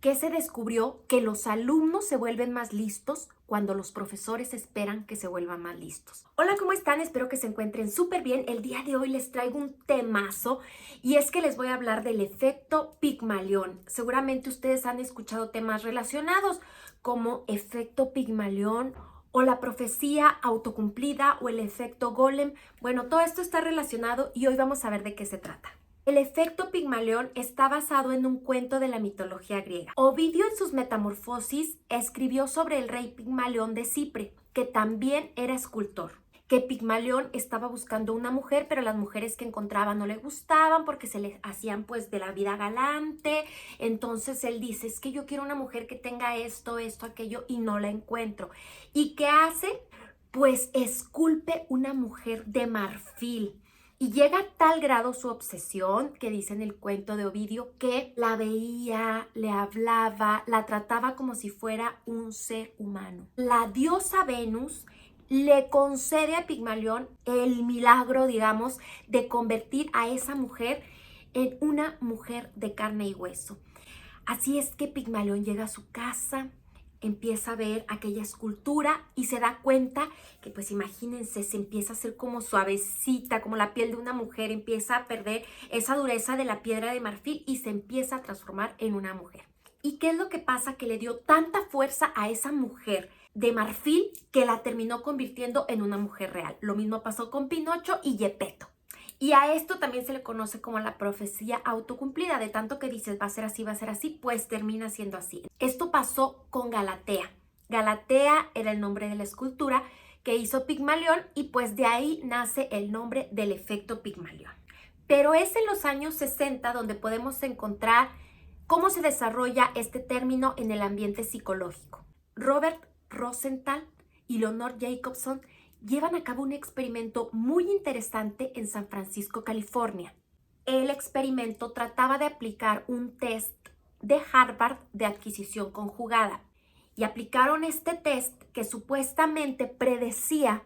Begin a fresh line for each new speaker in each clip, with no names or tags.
que se descubrió que los alumnos se vuelven más listos cuando los profesores esperan que se vuelvan más listos. Hola, ¿cómo están? Espero que se encuentren súper bien. El día de hoy les traigo un temazo y es que les voy a hablar del efecto Pigmalión. Seguramente ustedes han escuchado temas relacionados como efecto Pigmalión o la profecía autocumplida o el efecto Golem. Bueno, todo esto está relacionado y hoy vamos a ver de qué se trata. El efecto Pigmalión está basado en un cuento de la mitología griega. Ovidio en sus Metamorfosis escribió sobre el rey Pigmalión de Chipre, que también era escultor. Que Pigmalión estaba buscando una mujer, pero las mujeres que encontraba no le gustaban porque se le hacían pues de la vida galante. Entonces él dice, es que yo quiero una mujer que tenga esto, esto, aquello y no la encuentro. ¿Y qué hace? Pues esculpe una mujer de marfil. Y llega a tal grado su obsesión, que dice en el cuento de Ovidio, que la veía, le hablaba, la trataba como si fuera un ser humano. La diosa Venus le concede a Pigmalión el milagro, digamos, de convertir a esa mujer en una mujer de carne y hueso. Así es que Pigmalión llega a su casa, empieza a ver aquella escultura y se da cuenta que, pues imagínense, se empieza a hacer como suavecita, como la piel de una mujer, empieza a perder esa dureza de la piedra de marfil y se empieza a transformar en una mujer. ¿Y qué es lo que pasa? Que le dio tanta fuerza a esa mujer de marfil que la terminó convirtiendo en una mujer real. Lo mismo pasó con Pinocho y Gepetto. Y a esto también se le conoce como la profecía autocumplida, de tanto que dices va a ser así, pues termina siendo así. Esto pasó con Galatea. Galatea era el nombre de la escultura que hizo Pigmalión y pues de ahí nace el nombre del efecto Pigmalión. Pero es en los años 60 donde podemos encontrar cómo se desarrolla este término en el ambiente psicológico. Robert Rosenthal y Leonard Jacobson llevan a cabo un experimento muy interesante en San Francisco, California. El experimento trataba de aplicar un test de Harvard de adquisición conjugada y aplicaron este test que supuestamente predecía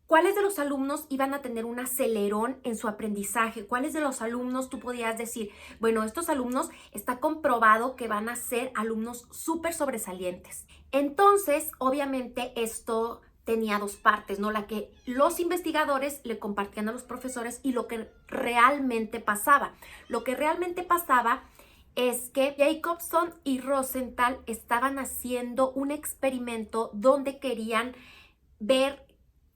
cuáles de los alumnos iban a tener un acelerón en su aprendizaje, cuáles de los alumnos tú podías decir, bueno, estos alumnos está comprobado que van a ser alumnos súper sobresalientes. Entonces, obviamente esto tenía dos partes, ¿no? La que los investigadores le compartían a los profesores y lo que realmente pasaba. Lo que realmente pasaba es que Jacobson y Rosenthal estaban haciendo un experimento donde querían ver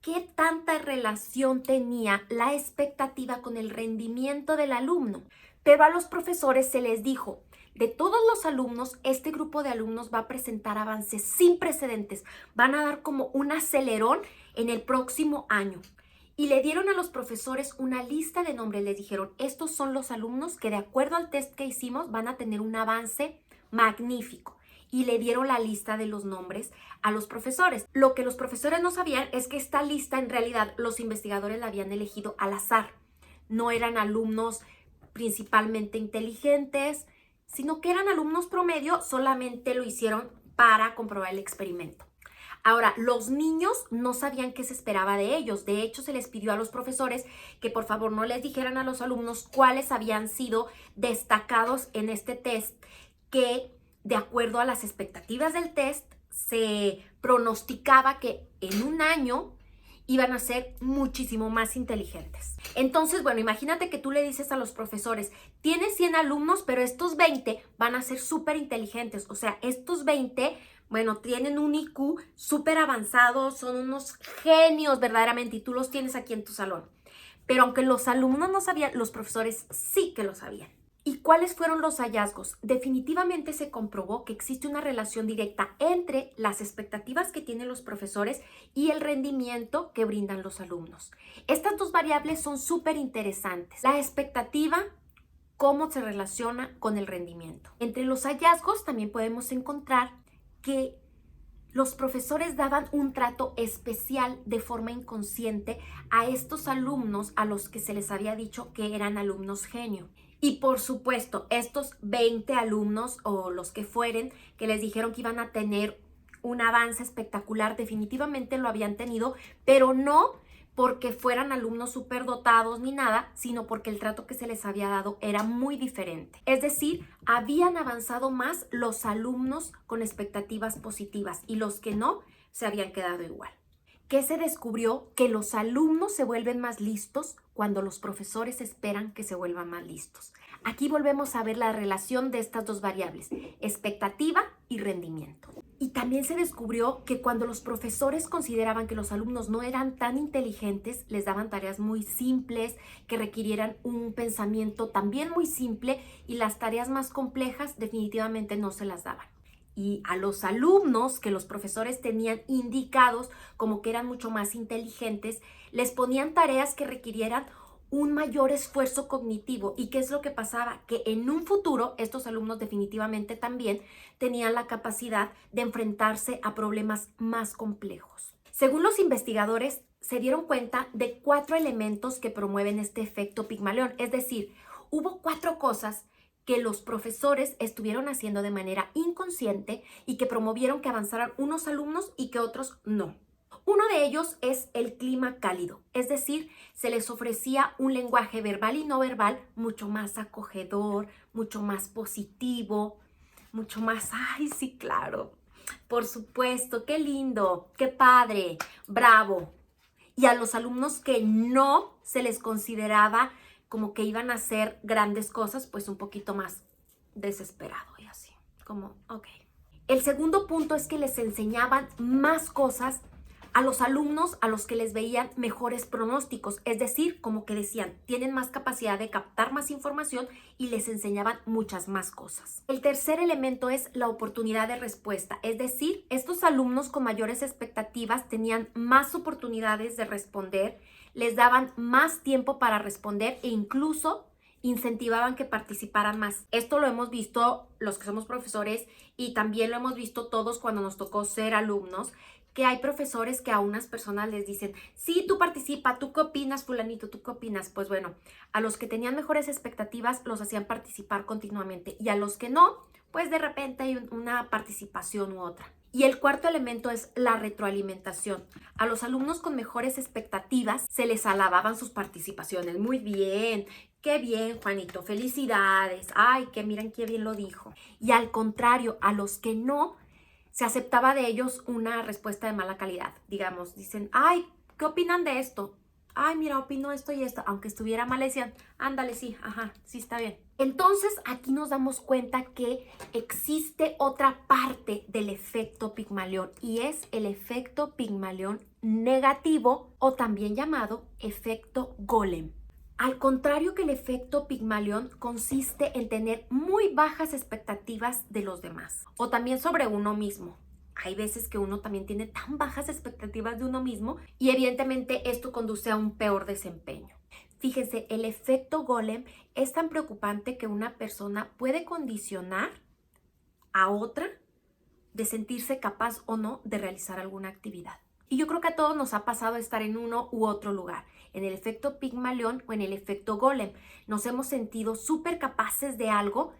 qué tanta relación tenía la expectativa con el rendimiento del alumno. Pero a los profesores se les dijo, de todos los alumnos, este grupo de alumnos va a presentar avances sin precedentes. Van a dar como un acelerón en el próximo año. Y le dieron a los profesores una lista de nombres. Les dijeron, estos son los alumnos que de acuerdo al test que hicimos van a tener un avance magnífico. Y le dieron la lista de los nombres a los profesores. Lo que los profesores no sabían es que esta lista en realidad los investigadores la habían elegido al azar. No eran alumnos principalmente inteligentes, sino que eran alumnos promedio, solamente lo hicieron para comprobar el experimento. Ahora, los niños no sabían qué se esperaba de ellos. De hecho, se les pidió a los profesores que por favor no les dijeran a los alumnos cuáles habían sido destacados en este test, que de acuerdo a las expectativas del test se pronosticaba que en un año iban a ser muchísimo más inteligentes. Entonces, bueno, imagínate que tú le dices a los profesores, tienes 100 alumnos, pero estos 20 van a ser súper inteligentes. O sea, estos 20, bueno, tienen un IQ súper avanzado, son unos genios verdaderamente y tú los tienes aquí en tu salón. Pero aunque los alumnos no sabían, los profesores sí que lo sabían. ¿Y cuáles fueron los hallazgos? Definitivamente se comprobó que existe una relación directa entre las expectativas que tienen los profesores y el rendimiento que brindan los alumnos. Estas dos variables son súper interesantes. La expectativa, cómo se relaciona con el rendimiento. Entre los hallazgos también podemos encontrar que los profesores daban un trato especial de forma inconsciente a estos alumnos a los que se les había dicho que eran alumnos genio. Y por supuesto, estos 20 alumnos o los que fueren que les dijeron que iban a tener un avance espectacular, definitivamente lo habían tenido, pero no porque fueran alumnos superdotados ni nada, sino porque el trato que se les había dado era muy diferente. Es decir, habían avanzado más los alumnos con expectativas positivas y los que no se habían quedado igual. ¿Qué se descubrió? Que los alumnos se vuelven más listos cuando los profesores esperan que se vuelvan más listos. Aquí volvemos a ver la relación de estas dos variables, expectativa y rendimiento. Y también se descubrió que cuando los profesores consideraban que los alumnos no eran tan inteligentes, les daban tareas muy simples, que requirieran un pensamiento también muy simple, y las tareas más complejas definitivamente no se las daban. Y a los alumnos que los profesores tenían indicados como que eran mucho más inteligentes, les ponían tareas que requirieran un mayor esfuerzo cognitivo. ¿Y qué es lo que pasaba? Que en un futuro estos alumnos definitivamente también tenían la capacidad de enfrentarse a problemas más complejos. Según los investigadores, se dieron cuenta de 4 elementos que promueven este efecto Pigmalión. Es decir, hubo 4 cosas que los profesores estuvieron haciendo de manera inconsciente y que promovieron que avanzaran unos alumnos y que otros no. Uno de ellos es el clima cálido, es decir, se les ofrecía un lenguaje verbal y no verbal mucho más acogedor, mucho más positivo, mucho más, ay, sí, claro, por supuesto, qué lindo, qué padre, bravo. Y a los alumnos que no se les consideraba como que iban a hacer grandes cosas, pues un poquito más desesperado y así, como, ok. El segundo punto es que les enseñaban más cosas a los alumnos a los que les veían mejores pronósticos, es decir, como que decían, tienen más capacidad de captar más información y les enseñaban muchas más cosas. El tercer elemento es la oportunidad de respuesta, es decir, estos alumnos con mayores expectativas tenían más oportunidades de responder, les daban más tiempo para responder e incluso incentivaban que participaran más. Esto lo hemos visto los que somos profesores y también lo hemos visto todos cuando nos tocó ser alumnos, que hay profesores que a unas personas les dicen, sí, tú participa, ¿tú qué opinas, fulanito? ¿Tú qué opinas? Pues bueno, a los que tenían mejores expectativas los hacían participar continuamente y a los que no, pues de repente hay una participación u otra. Y el cuarto elemento es la retroalimentación. A los alumnos con mejores expectativas se les alababan sus participaciones. Muy bien, qué bien, Juanito, felicidades. Ay, que miren qué bien lo dijo. Y al contrario, a los que no, se aceptaba de ellos una respuesta de mala calidad. Digamos, dicen, ay, ¿qué opinan de esto? Ay, mira, opino esto y esto. Aunque estuviera mal, decían, ándale, sí, ajá, sí está bien. Entonces, aquí nos damos cuenta que existe otra parte del efecto Pigmalión y es el efecto Pigmalión negativo o también llamado efecto Golem. Al contrario que el efecto Pigmalión consiste en tener muy bajas expectativas de los demás o también sobre uno mismo. Hay veces que uno también tiene tan bajas expectativas de uno mismo y evidentemente esto conduce a un peor desempeño. Fíjense, el efecto Golem es tan preocupante que una persona puede condicionar a otra de sentirse capaz o no de realizar alguna actividad. Y yo creo que a todos nos ha pasado estar en uno u otro lugar, en el efecto Pigmalión o en el efecto Golem. Nos hemos sentido súper capaces de algo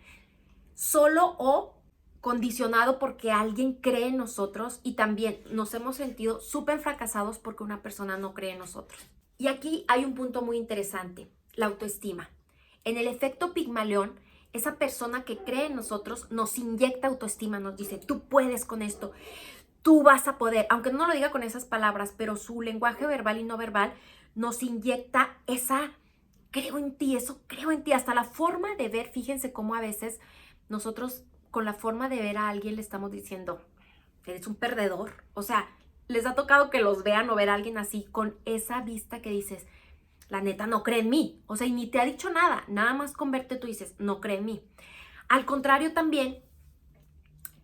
solo o condicionado porque alguien cree en nosotros y también nos hemos sentido súper fracasados porque una persona no cree en nosotros. Y aquí hay un punto muy interesante, la autoestima. En el efecto Pigmalión, esa persona que cree en nosotros nos inyecta autoestima, nos dice, tú puedes con esto, tú vas a poder, aunque no lo diga con esas palabras, pero su lenguaje verbal y no verbal nos inyecta esa, creo en ti, eso creo en ti, hasta la forma de ver, fíjense cómo a veces nosotros con la forma de ver a alguien le estamos diciendo, eres un perdedor, o sea, les ha tocado que los vean o ver a alguien así con esa vista que dices, la neta no cree en mí, o sea, y ni te ha dicho nada, nada más con verte tú dices, no cree en mí. Al contrario también,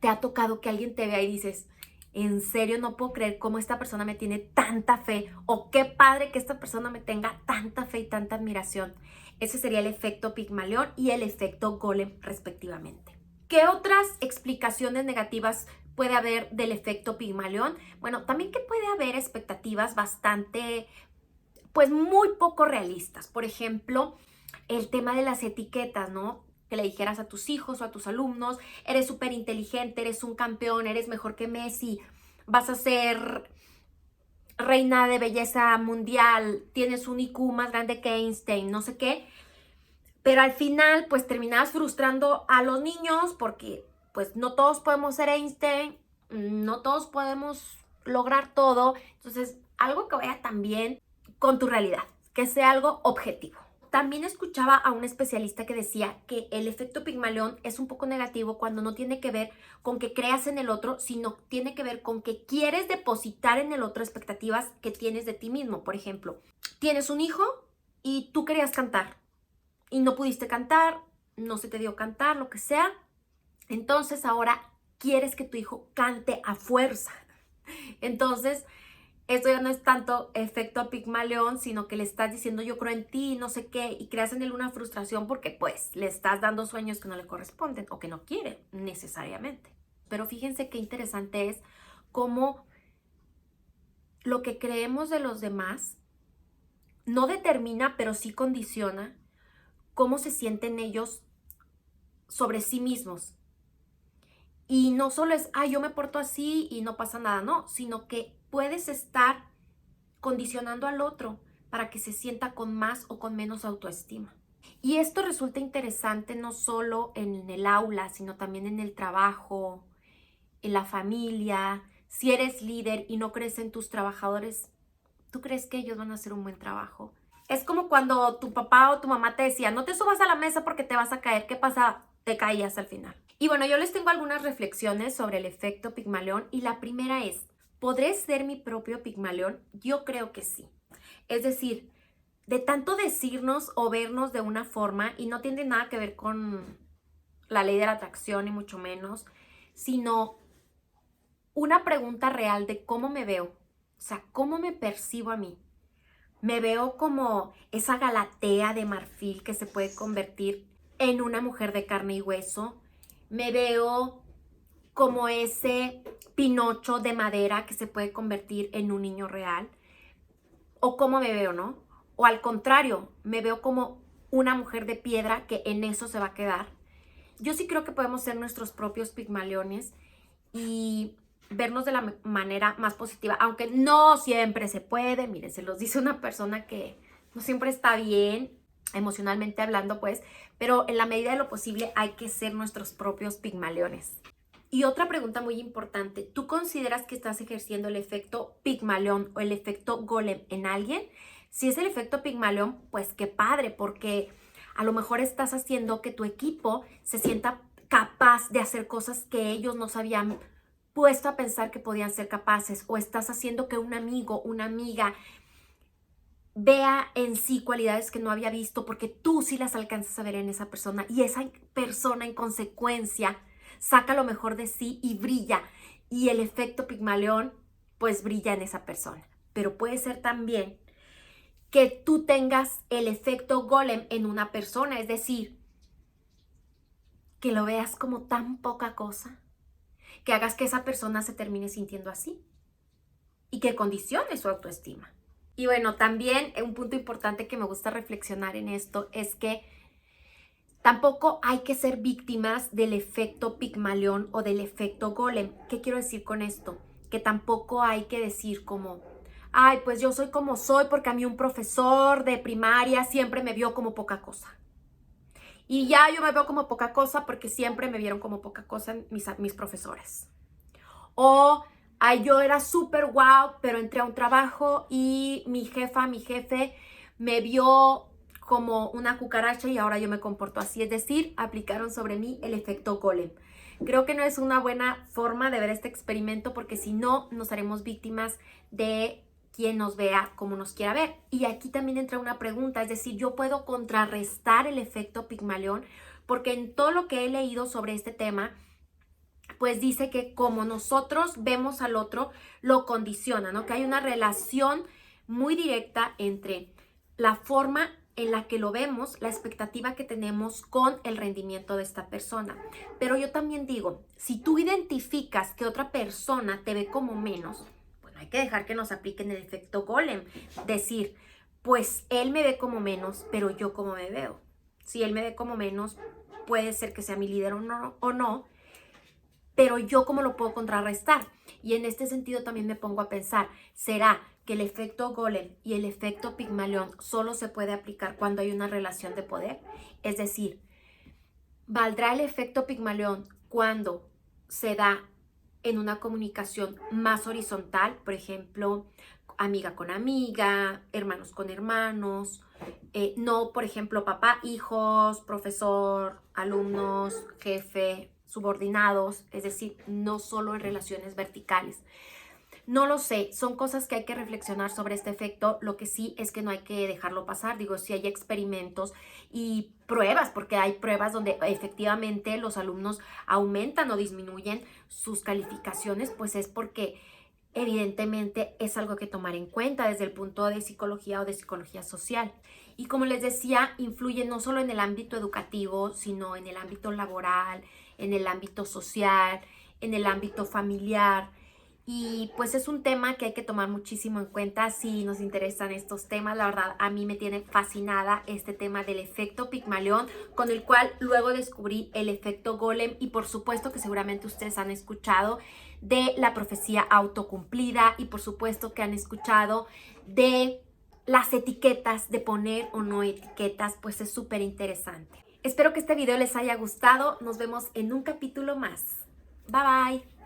te ha tocado que alguien te vea y dices, en serio no puedo creer cómo esta persona me tiene tanta fe o qué padre que esta persona me tenga tanta fe y tanta admiración. Ese sería el efecto Pigmalión y el efecto Golem respectivamente. ¿Qué otras explicaciones negativas puede haber del efecto Pigmalión? Bueno, también que puede haber expectativas bastante, pues muy poco realistas. Por ejemplo, el tema de las etiquetas, ¿no? Que le dijeras a tus hijos o a tus alumnos, eres súper inteligente, eres un campeón, eres mejor que Messi, vas a ser reina de belleza mundial, tienes un IQ más grande que Einstein, no sé qué, pero al final pues terminabas frustrando a los niños porque pues no todos podemos ser Einstein, no todos podemos lograr todo, entonces algo que vaya también con tu realidad, que sea algo objetivo. También escuchaba a un especialista que decía que el efecto Pigmalión es un poco negativo cuando no tiene que ver con que creas en el otro, sino tiene que ver con que quieres depositar en el otro expectativas que tienes de ti mismo. Por ejemplo, tienes un hijo y tú querías cantar y no pudiste cantar, no se te dio cantar, lo que sea. Entonces ahora quieres que tu hijo cante a fuerza. Entonces, esto ya no es tanto efecto Pigmalión, sino que le estás diciendo yo creo en ti, no sé qué, y creas en él una frustración porque pues le estás dando sueños que no le corresponden o que no quiere necesariamente. Pero fíjense qué interesante es cómo lo que creemos de los demás no determina, pero sí condiciona cómo se sienten ellos sobre sí mismos. Y no solo es, yo me porto así y no pasa nada, no, sino que puedes estar condicionando al otro para que se sienta con más o con menos autoestima. Y esto resulta interesante no solo en el aula, sino también en el trabajo, en la familia. Si eres líder y no crees en tus trabajadores, ¿tú crees que ellos van a hacer un buen trabajo? Es como cuando tu papá o tu mamá te decía, no te subas a la mesa porque te vas a caer. ¿Qué pasa? Te caías al final. Y bueno, yo les tengo algunas reflexiones sobre el efecto Pigmalión y la primera es, ¿podré ser mi propio Pigmalión? Yo creo que sí. Es decir, de tanto decirnos o vernos de una forma, y no tiene nada que ver con la ley de la atracción ni mucho menos, sino una pregunta real de cómo me veo, o sea, cómo me percibo a mí. Me veo como esa Galatea de marfil que se puede convertir en una mujer de carne y hueso. Me veo como ese Pinocho de madera que se puede convertir en un niño real. O cómo me veo, ¿no? O al contrario, me veo como una mujer de piedra que en eso se va a quedar. Yo sí creo que podemos ser nuestros propios pigmaliones y vernos de la manera más positiva, aunque no siempre se puede. Miren, se los dice una persona que no siempre está bien, emocionalmente hablando, pues, pero en la medida de lo posible hay que ser nuestros propios pigmaleones. Y otra pregunta muy importante, ¿tú consideras que estás ejerciendo el efecto Pigmalión o el efecto Golem en alguien? Si es el efecto Pigmalión, pues qué padre, porque a lo mejor estás haciendo que tu equipo se sienta capaz de hacer cosas que ellos no se habían puesto a pensar que podían ser capaces, o estás haciendo que un amigo, una amiga vea en sí cualidades que no había visto porque tú sí las alcanzas a ver en esa persona y esa persona en consecuencia saca lo mejor de sí y brilla, y el efecto Pigmalión pues brilla en esa persona. Pero puede ser también que tú tengas el efecto Golem en una persona, es decir, que lo veas como tan poca cosa, que hagas que esa persona se termine sintiendo así y que condicione su autoestima. Y bueno, también un punto importante que me gusta reflexionar en esto es que tampoco hay que ser víctimas del efecto Pigmalión o del efecto Golem. ¿Qué quiero decir con esto? Que tampoco hay que decir como, pues yo soy como soy porque a mí un profesor de primaria siempre me vio como poca cosa. Y ya yo me veo como poca cosa porque siempre me vieron como poca cosa mis profesores. O, yo era súper guau, pero entré a un trabajo y mi jefe me vio como una cucaracha y ahora yo me comporto así. Es decir, aplicaron sobre mí el efecto Golem. Creo que no es una buena forma de ver este experimento porque si no, nos haremos víctimas de quien nos vea como nos quiera ver. Y aquí también entra una pregunta, es decir, yo puedo contrarrestar el efecto Pigmalión porque en todo lo que he leído sobre este tema, pues dice que como nosotros vemos al otro, lo condiciona, ¿no? Que hay una relación muy directa entre la forma en la que lo vemos, la expectativa que tenemos con el rendimiento de esta persona. Pero yo también digo, si tú identificas que otra persona te ve como menos, bueno, hay que dejar que nos apliquen el efecto Golem. Decir, pues él me ve como menos, pero yo como me veo. Si él me ve como menos, puede ser que sea mi líder o no, pero yo cómo lo puedo contrarrestar. Y en este sentido también me pongo a pensar, ¿será que el efecto Golem y el efecto Pigmalión solo se puede aplicar cuando hay una relación de poder. Es decir, ¿valdrá el efecto Pigmalión cuando se da en una comunicación más horizontal? Por ejemplo, amiga con amiga, hermanos con hermanos, no, por ejemplo, papá, hijos, profesor, alumnos, jefe, subordinados, es decir, no solo en relaciones verticales. No lo sé, son cosas que hay que reflexionar sobre este efecto. Lo que sí es que no hay que dejarlo pasar. Digo, si hay experimentos y pruebas, porque hay pruebas donde efectivamente los alumnos aumentan o disminuyen sus calificaciones, pues es porque evidentemente es algo que tomar en cuenta desde el punto de psicología o de psicología social. Y como les decía, influye no solo en el ámbito educativo, sino en el ámbito laboral, en el ámbito social, en el ámbito familiar. Y pues es un tema que hay que tomar muchísimo en cuenta si nos interesan estos temas. La verdad, a mí me tiene fascinada este tema del efecto Pigmalión, con el cual luego descubrí el efecto Golem, y por supuesto que seguramente ustedes han escuchado de la profecía autocumplida, y por supuesto que han escuchado de las etiquetas, de poner o no etiquetas. Pues es súper interesante. Espero que este video les haya gustado. Nos vemos en un capítulo más. Bye bye.